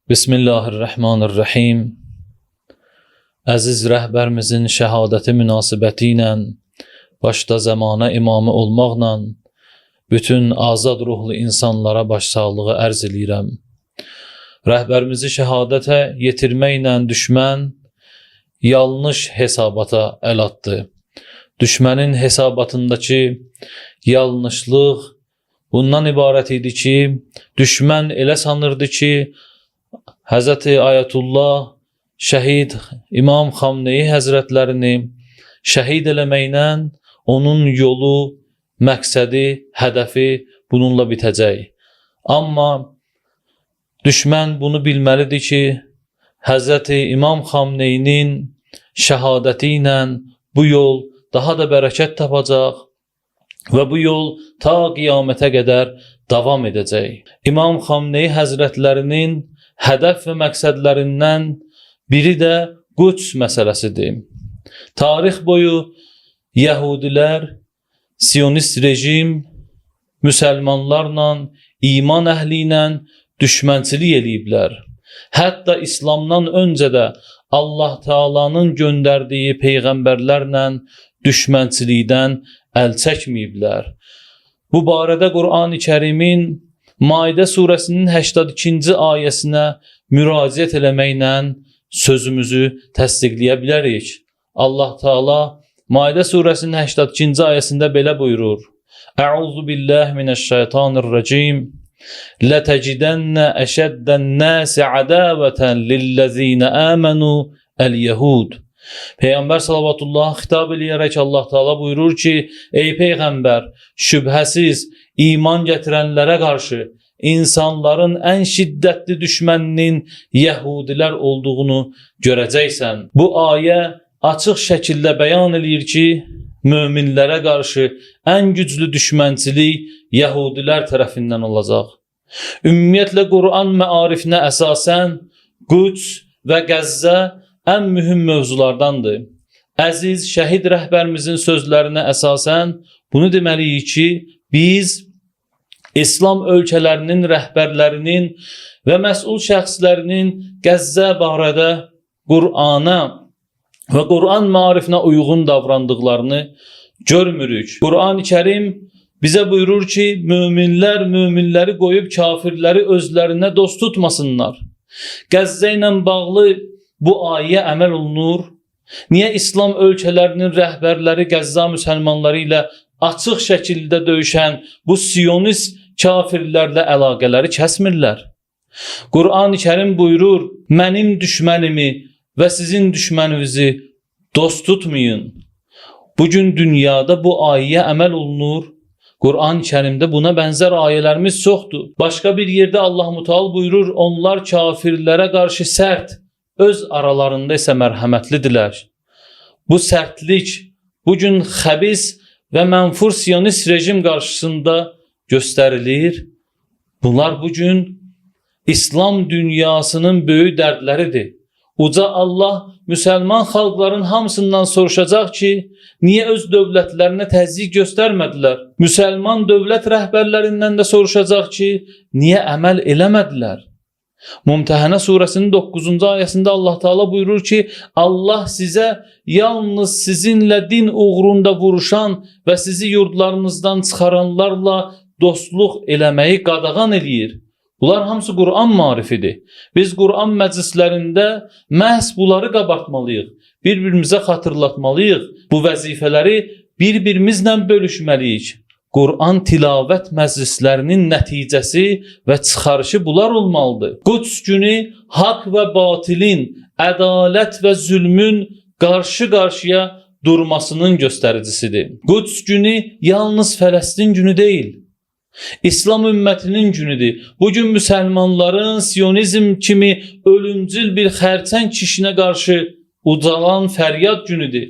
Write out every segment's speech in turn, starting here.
Bismillahirrahmanirrahim. Əziz rəhbərimizin şəhadəti münasibəti ilə başda zamana imamı olmaqla bütün azad ruhlu insanlara başsağlığı ərz edirəm. Rəhbərimizi şəhadətə yetirməklə düşmən yanlış hesabata əl atdı. Düşmənin hesabatındakı yanlışlıq bundan ibarət idi ki, düşmən elə sanırdı ki, Həzrəti Ayətullah şəhid İmam Xamneyi Həzrətlərini şəhid eləməklə onun yolu, məqsədi, hədəfi bununla bitəcək. Amma düşmən bunu bilməlidir ki, Həzrəti İmam Xamneyinin şəhadəti ilə bu yol daha da bərəkət tapacaq və bu yol ta qiyamətə qədər davam edəcək. İmam Xamneyi Həzrətlərinin hədəf və məqsədlərindən biri də Quds məsələsidir. Tarix boyu Yəhudilər, Siyonist rejim, müsəlmanlarla, iman əhli ilə düşmənçilik eləyiblər. Hətta İslamdan öncə də Allah Teala'nın göndərdiyi peyğəmbərlərlə düşmənçilikdən əl çəkməyiblər. Bu barədə Qur'an-ı Kərimin Maidə surəsinin 82-ci ayəsinə müraciət eləməklə sözümüzü təsdiqləyə bilərik. Allah Teala Maidə surəsinin 82-ci ayəsində belə buyurur: Əuzu billahi minəşşeytanirracim. Lətəcidənnə əşəddənnəsi ədəvətən lilləzīnə əmənu əl-yəhud. Peyğəmbər sallallahu xitab eləyərək Allah Teala buyurur ki, ey Peyğəmbər, şübhəsiz iman gətirənlərə qarşı insanların ən şiddətli düşməninin Yəhudilər olduğunu görəcəksən. Bu ayə açıq şəkildə bəyan eləyir ki, möminlərə qarşı ən güclü düşmənçilik Yəhudilər tərəfindən olacaq. Ümumiyyətlə Qur'an məarifinə əsasən Quds və Qəzzə ən mühüm mövzulardandır. Əziz şəhid rəhbərimizin sözlərinə əsasən bunu deməliyik ki, biz İslam ölkələrinin rəhbərlərinin və məsul şəxslərinin Qəzzə barədə Qur'ana və Qur'an marifinə uyğun davrandıqlarını görmürük. Qur'an-ı Kərim bizə buyurur ki, möminlər möminləri qoyub kafirləri özlərinə dost tutmasınlar. Qəzzə ilə bağlı bu ayə əməl olunur. Niyə İslam ölkələrinin rəhbərləri Qəzza müsəlmanları ilə açıq şəkildə döyüşən bu Siyonist kafirlərlə əlaqələri kəsmirlər? Qur'an-ı Kərim buyurur, mənim düşmənimi və sizin düşməninizi dost tutmayın. Bugün dünyada bu ayəyə əməl olunur. Qur'an-ı Kərimdə buna bənzər ayələrimiz çoxdur. Başqa bir yerdə Allah Müteal buyurur, onlar kafirlərə qarşı sərt, öz aralarında isə mərhəmətlidirlər. Bu sərtlik bugün xəbis və mənfur Siyonist rejim qarşısında göstərilir. Bunlar bugün İslam dünyasının böyük dərdləridir. Uca Allah müsəlman xalqların hamısından soruşacaq ki, niyə öz dövlətlərinə təzyiq göstərmədilər? Müsəlman dövlət rəhbərlərindən də soruşacaq ki, niyə əməl eləmədilər? Mümtəhənə surəsinin 9-cu ayəsində Allah Teala buyurur ki, Allah sizə yalnız sizinlə din uğrunda vuruşan və sizi yurdlarınızdan çıxaranlarla dostluq eləməyi qadağan eləyir. Bunlar hamısı Qur'an marifidir. Biz Qur'an məclislərində məhz bunları qabartmalıyıq, bir-birimizə xatırlatmalıyıq. Bu vəzifələri bir-birimizlə bölüşməliyik. Qur'an tilavət məclislərinin nəticəsi və çıxarışı bunlar olmalıdır. Quds günü haqq və batilin, ədalət və zülmün qarşı-qarşıya durmasının göstəricisidir. Quds günü yalnız Fələstin günü deyil, İslam ümmətinin günüdür. Bugün müsəlmanların Siyonizm kimi ölümcül bir xərçəng kişinə qarşı ucalan fəryad günüdür.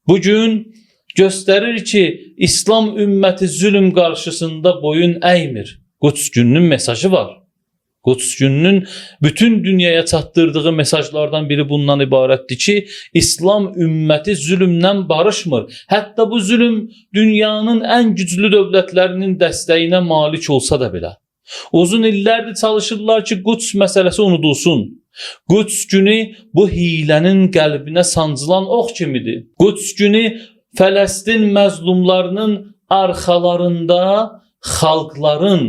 Bugün göstərir ki, İslam ümməti zülm qarşısında boyun əymir. Quds gününün mesajı var. Quds gününün bütün dünyaya çatdırdığı mesajlardan biri bundan ibarətdir ki, İslam ümməti zülmdən barışmır. Hətta bu zülm dünyanın ən güclü dövlətlərinin dəstəyinə malik olsa da belə. Uzun illərdir çalışırlar ki, Quds məsələsi unudulsun. Quds günü bu hilənin qəlbinə sancılan ox kimidir. Quds günü Fələstin məzlumlarının arxalarında xalqların,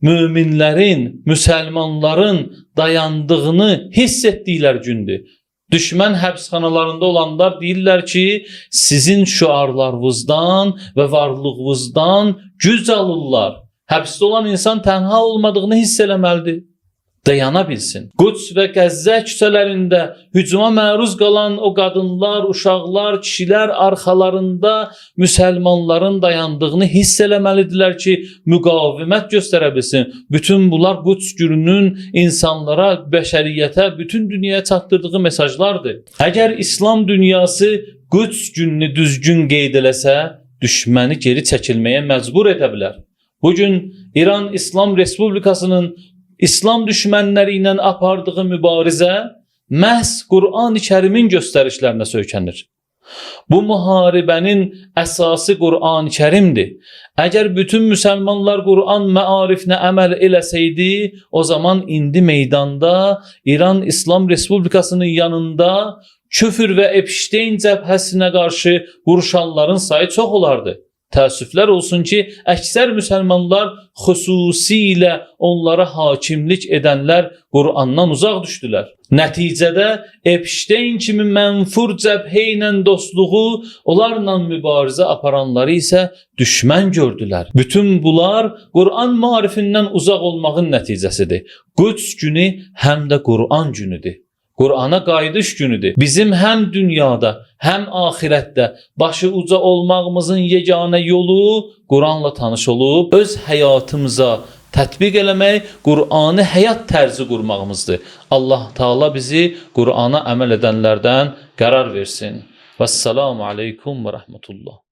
möminlərin, müsəlmanların dayandığını hiss etdikləri gündür. Düşmən həbsxanalarında olanlar deyirlər ki, sizin şüarlarınızdan və varlığınızdan güc alırlar. Həbsdə olan insan tənha olmadığını hiss eləməlidir. Dayana bilsin. Quds və Qəzzə küçələrində hücuma məruz qalan o qadınlar, uşaqlar, kişilər arxalarında müsəlmanların dayandığını hiss eləməlidirlər ki, müqavimət göstərə bilsin. Bütün bunlar Quds gününün insanlara, bəşəriyyətə, bütün dünyaya çatdırdığı mesajlardır. Əgər İslam dünyası Quds gününü düzgün qeyd eləsə, düşməni geri çəkilməyə məcbur edə bilər. Bugün İran İslam Respublikasının İslam düşmənləri ilə apardığı mübarizə məhz Qur'an-ı Kərimin göstərişlərinə söykənir. Bu müharibənin əsası Qur'an-ı Kərimdir. Əgər bütün müsəlmanlar Qur'an məarifinə əməl eləsəydi, o zaman indi meydanda İran İslam Respublikasının yanında küfür və Epstein cəbhəsinə qarşı vuruşanların sayı çox olardı. Təəssüflər olsun ki, əksər müsəlmanlar, xüsusilə onlara hakimlik edənlər Qur'andan uzaq düşdülər. Nəticədə Epstein kimi mənfur cəbhə ilə dostluğu, onlarla mübarizə aparanları isə düşmən gördülər. Bütün bunlar Qur'an marifindən uzaq olmağın nəticəsidir. Quds günü həm də Qur'an günüdür. Qur'ana qayıdış günüdür. Bizim həm dünyada, həm axirətdə başı uca olmağımızın yeganə yolu Qur'anla tanış olub, öz həyatımıza tətbiq eləmək, Qur'anı həyat tərzi qurmağımızdır. Allah Taala bizi Qur'ana əməl edənlərdən qərar versin. Vəssalamu aleykum və rəhmətullah.